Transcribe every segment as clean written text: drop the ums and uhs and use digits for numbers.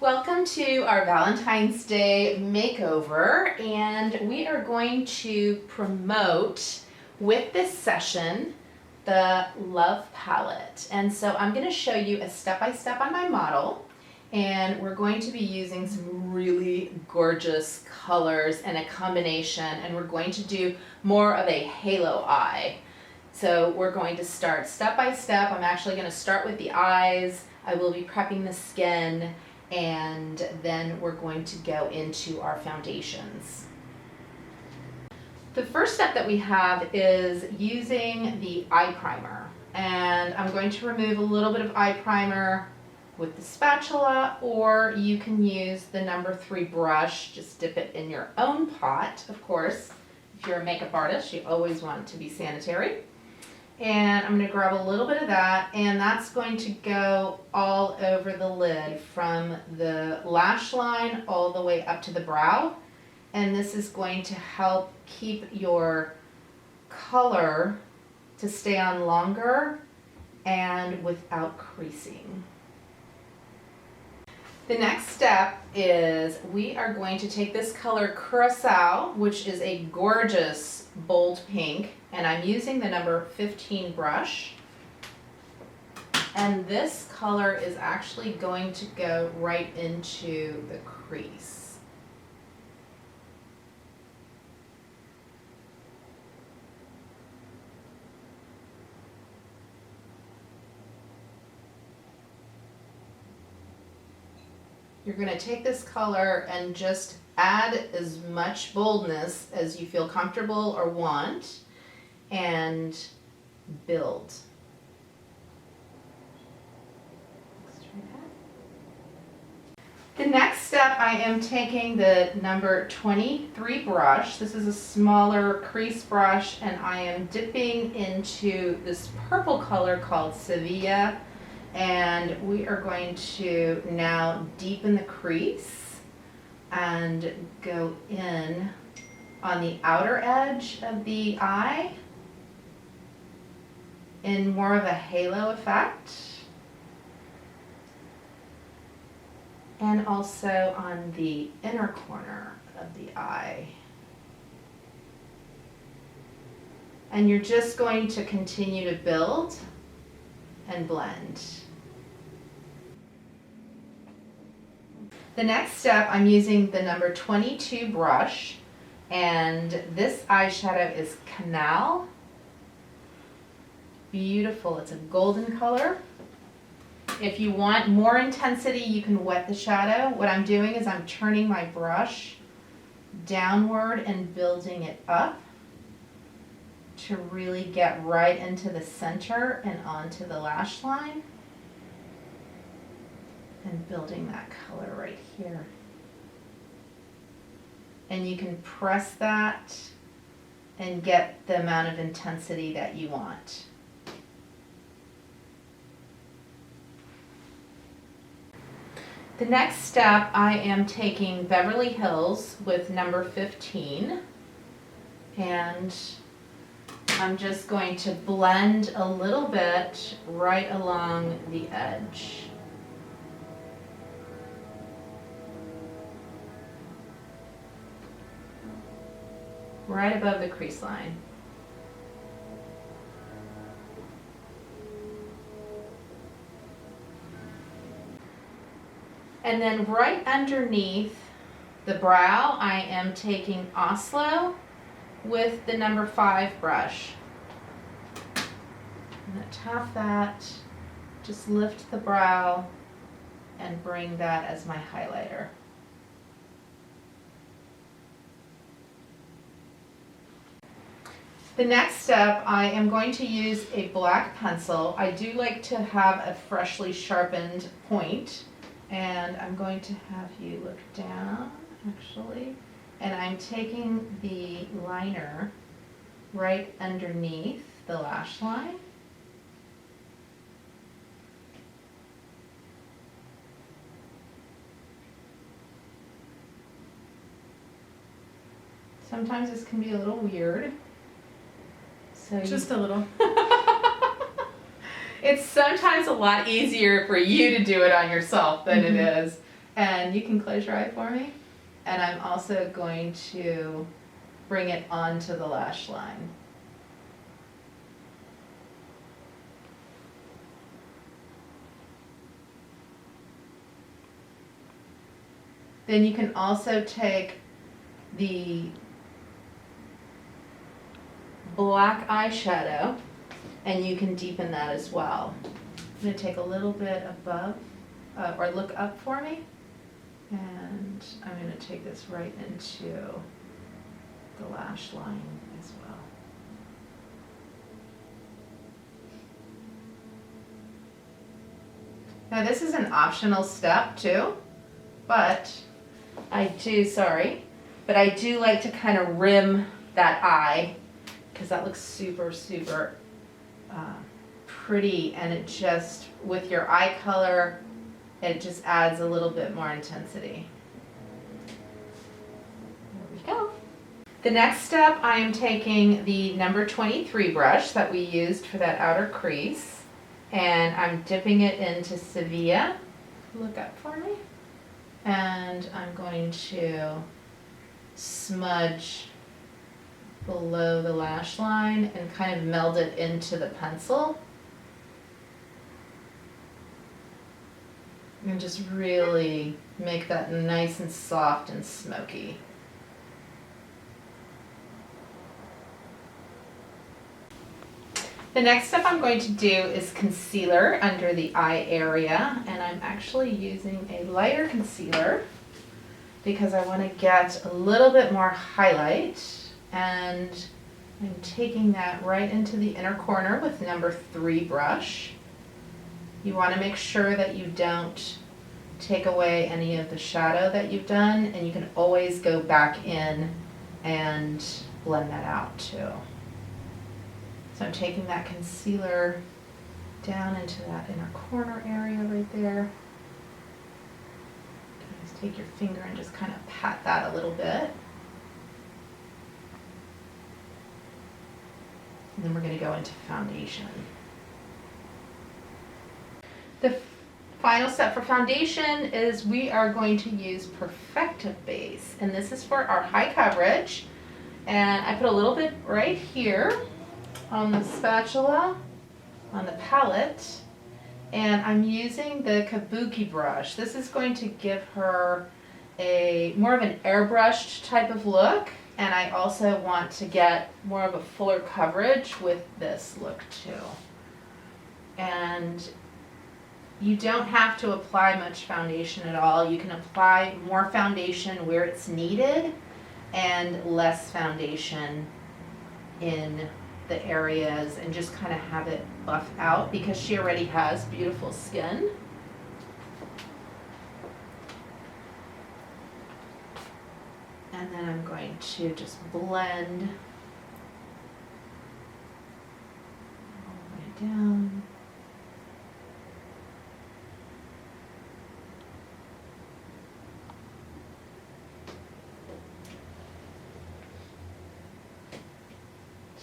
Welcome to our Valentine's Day makeover, and we are going to promote with this session the Love Palette. And so I'm going to show you a step-by-step on my model, and we're going to be using some really gorgeous colors and a combination, and we're going to do more of a halo eye. So we're going to start step by step. I'm actually going to start with the eyes. I will be prepping the skin, and then we're going to go into our foundations. The first step that we have is using the eye primer, and I'm going to remove a little bit of eye primer with the spatula, or you can use the number 3 brush. Just dip it in your own pot, of course. If you're a makeup artist, you always want it to be sanitary. And I'm going to grab a little bit of that, and that's going to go all over the lid from the lash line all the way up to the brow. And this is going to help keep your color to stay on longer and without creasing. The next step is we are going to take this color Curacao, which is a gorgeous bold pink, and I'm using the number 15 brush. And this color is actually going to go right into the crease. You're going to take this color and just add as much boldness as you feel comfortable or want, and build. The next step, I am taking the number 23 brush. This is a smaller crease brush, and I am dipping into this purple color called Sevilla. And we are going to now deepen the crease and go in on the outer edge of the eye in more of a halo effect, and also on the inner corner of the eye. And you're just going to continue to build and blend. The next step, I'm using the number 22 brush, and this eyeshadow is Canal. Beautiful, it's a golden color. If you want more intensity, you can wet the shadow. What I'm doing is I'm turning my brush downward and building it up to really get right into the center and onto the lash line, and building that color right here. And you can press that and get the amount of intensity that you want. The next step, I am taking Beverly Hills with number 15, and I'm just going to blend a little bit right along the edge. Right above the crease line. And then right underneath the brow, I am taking Oslo with the number 5 brush. I'm going to tap that, just lift the brow, and bring that as my highlighter. The next step, I am going to use a black pencil. I do like to have a freshly sharpened point, and I'm going to have you look down, actually, and I'm taking the liner right underneath the lash line. Sometimes this can be a little weird. So just a little. It's sometimes a lot easier for you to do it on yourself than it is. And you can close your eye for me. And I'm also going to bring it onto the lash line. Then you can also take the black eyeshadow and you can deepen that as well. I'm going to take a little bit above, or look up for me, and I'm going to take this right into the lash line as well. Now this is an optional step too, but I do like to kind of rim that eye because that looks super, super pretty, and it just, with your eye color, it just adds a little bit more intensity. There we go. The next step, I am taking the number 23 brush that we used for that outer crease, and I'm dipping it into Sevilla. Look up for me. And I'm going to smudge below the lash line and kind of meld it into the pencil. And just really make that nice and soft and smoky. The next step I'm going to do is concealer under the eye area, and I'm actually using a lighter concealer because I want to get a little bit more highlight, and I'm taking that right into the inner corner with number 3 brush. You want to make sure that you don't take away any of the shadow that you've done, and you can always go back in and blend that out too. So I'm taking that concealer down into that inner corner area right there. Just take your finger and just kind of pat that a little bit. And then we're going to go into foundation. The final step for foundation is we are going to use Perfective Base, and this is for our high coverage. And I put a little bit right here on the spatula, on the palette, and I'm using the Kabuki brush. This is going to give her a more of an airbrushed type of look, and I also want to get more of a fuller coverage with this look too. And you don't have to apply much foundation at all. You can apply more foundation where it's needed and less foundation in the areas, and just kind of have it buff out because she already has beautiful skin. And then I'm going to just blend all the way down.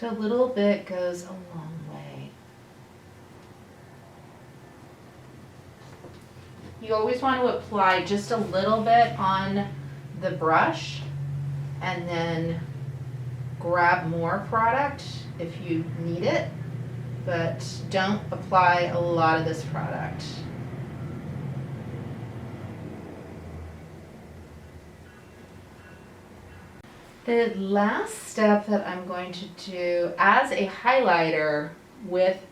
So a little bit goes a long way. You always want to apply just a little bit on the brush and then grab more product if you need it, but don't apply a lot of this product. The last step that I'm going to do as a highlighter with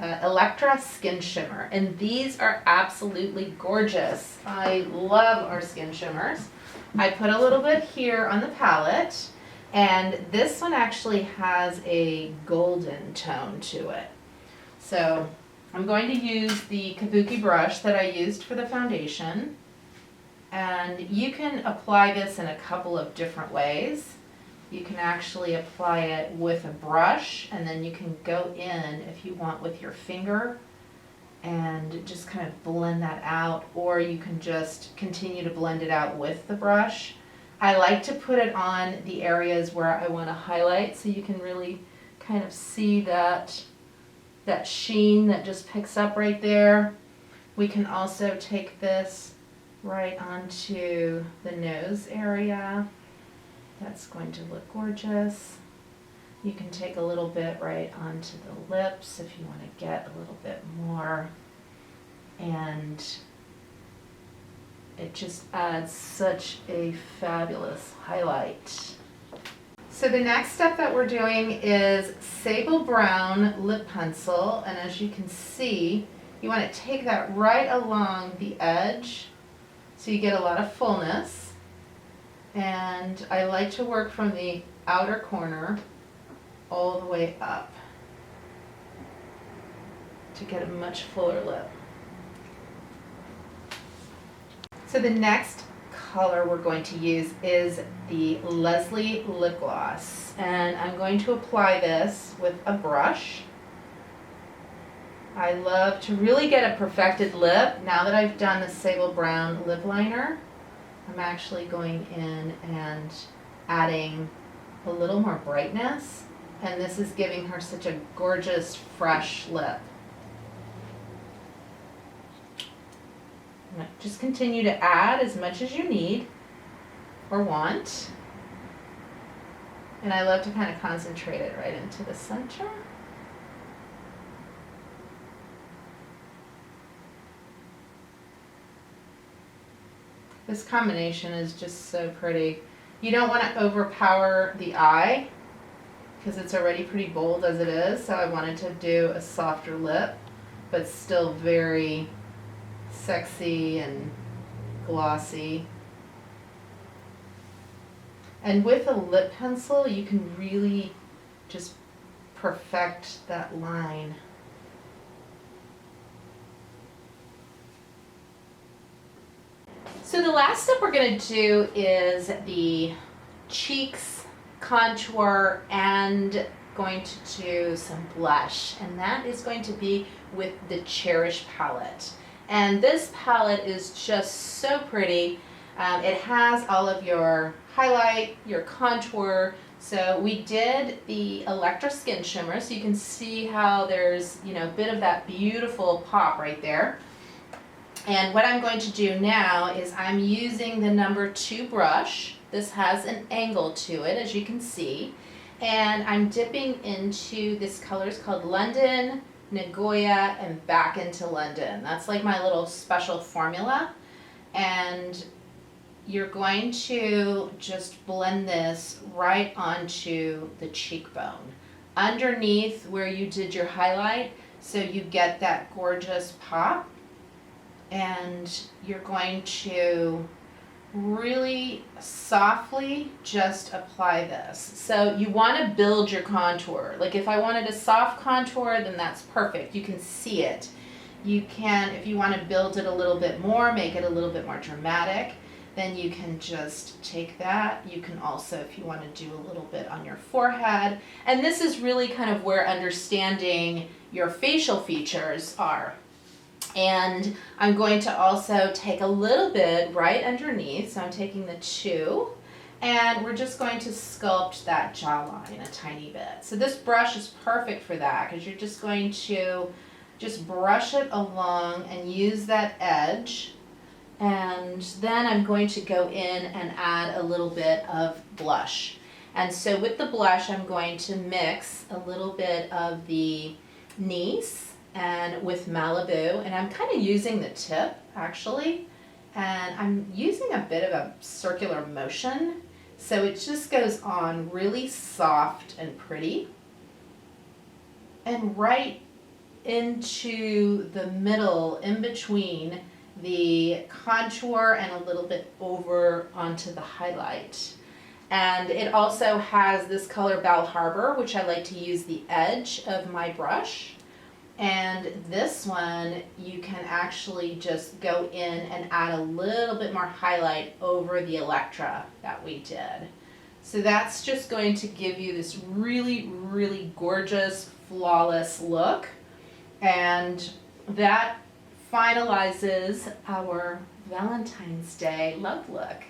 Electra Skin Shimmer, and these are absolutely gorgeous. I love our skin shimmers. I put a little bit here on the palette, and this one actually has a golden tone to it. So I'm going to use the Kabuki brush that I used for the foundation. And you can apply this in a couple of different ways. You can actually apply it with a brush, and then you can go in, if you want, with your finger and just kind of blend that out, or you can just continue to blend it out with the brush. I like to put it on the areas where I want to highlight, so you can really kind of see that sheen that just picks up right there. We can also take this right onto the nose area. That's going to look gorgeous. You can take a little bit right onto the lips if you want to get a little bit more. And it just adds such a fabulous highlight. So the next step that we're doing is sable brown lip pencil, and as you can see, you want to take that right along the edge so you get a lot of fullness. And I like to work from the outer corner all the way up to get a much fuller lip. So the next color we're going to use is the Leslie lip gloss, and I'm going to apply this with a brush. I love to really get a perfected lip. Now that I've done the sable brown lip liner, I'm actually going in and adding a little more brightness, and this is giving her such a gorgeous fresh lip. Just continue to add as much as you need or want. And I love to kind of concentrate it right into the center. This combination is just so pretty. You don't want to overpower the eye because it's already pretty bold as it is, so I wanted to do a softer lip, but still very sexy and glossy. And with a lip pencil, you can really just perfect that line. So the last step we're going to do is the cheeks, contour, and going to do some blush, and that is going to be with the Cherish palette. And this palette is just so pretty. It has all of your highlight, your contour. So we did the Electra Skin Shimmer, so you can see how there's, a bit of that beautiful pop right there. And what I'm going to do now is I'm using the number 2 brush. This has an angle to it, as you can see. And I'm dipping into this color. It's called London, Nagoya, and back into London. That's like my little special formula. And you're going to just blend this right onto the cheekbone, underneath where you did your highlight, so you get that gorgeous pop. And you're going to really softly just apply this. So you want to build your contour. Like if I wanted a soft contour, then that's perfect. You can see it. You can, if you want to build it a little bit more, make it a little bit more dramatic, then you can just take that. You can also, if you want to do a little bit on your forehead. And this is really kind of where understanding your facial features are. And I'm going to also take a little bit right underneath, so I'm taking the 2, and we're just going to sculpt that jawline a tiny bit. So this brush is perfect for that, because you're just going to just brush it along and use that edge. And then I'm going to go in and add a little bit of blush. And so with the blush, I'm going to mix a little bit of the Nice and with Malibu, and I'm kind of using the tip actually, and I'm using a bit of a circular motion, so it just goes on really soft and pretty, and right into the middle in between the contour and a little bit over onto the highlight. And it also has this color Bal Harbour, which I like to use the edge of my brush. And this one, you can actually just go in and add a little bit more highlight over the Electra that we did. So that's just going to give you this really, really gorgeous, flawless look. And that finalizes our Valentine's Day love look.